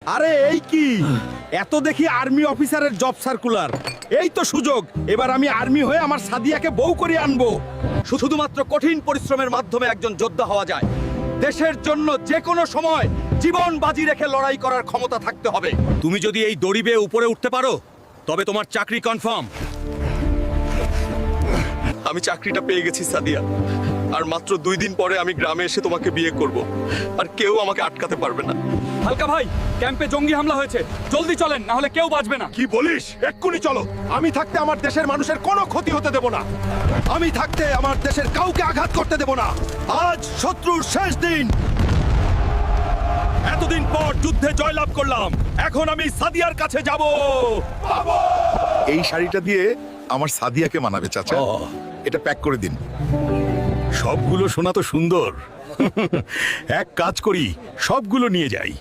আরে এই কি এত দেখি আর্মি অফিসারের জব সার্কুলার। এই তো সুযোগ, এবার আমি আর্মি হয়ে আমার সাদিয়াকে বউ করে আনবো। শুধুমাত্র কঠিন পরিশ্রমের মাধ্যমে একজন যোদ্ধা হওয়া যায়। দেশের জন্য যে কোনো সময় জীবন বাজি রেখে লড়াই করার ক্ষমতা থাকতে হবে। তুমি যদি এই দড়ি বেয়ে উপরে উঠতে পারো তবে তোমার চাকরি কনফার্ম। আমি চাকরিটা পেয়ে গেছি সাদিয়া, আর মাত্র 2 দিন পরে আমি গ্রামে এসে তোমাকে বিয়ে করব, আর কেউ আমাকে আটকাতে পারবে না। হালকা ভাই, ক্যাম্পে জঙ্গি হামলা হয়েছে, জলদি চলেন, না হলে কেউ বাঁচবে না। কি বলিস? এক্ষুনি চলো। আমি থাকতে আমার দেশের মানুষের কোনো ক্ষতি হতে দেব না। আমি থাকতে আমার দেশের কাউকে আঘাত করতে দেব না। আজ শত্রুর শেষ দিন। এতদিন পর যুদ্ধে জয়লাভ করলাম, এখন আমি সাদিয়ার কাছে যাব। এই শাড়িটা দিয়ে আমার সাদিয়াকে মানাবে চাচা। এটা প্যাক করে দিন। সবগুলো সোনা তো সুন্দর। এক কাজ করি, সবগুলো নিয়ে যাই।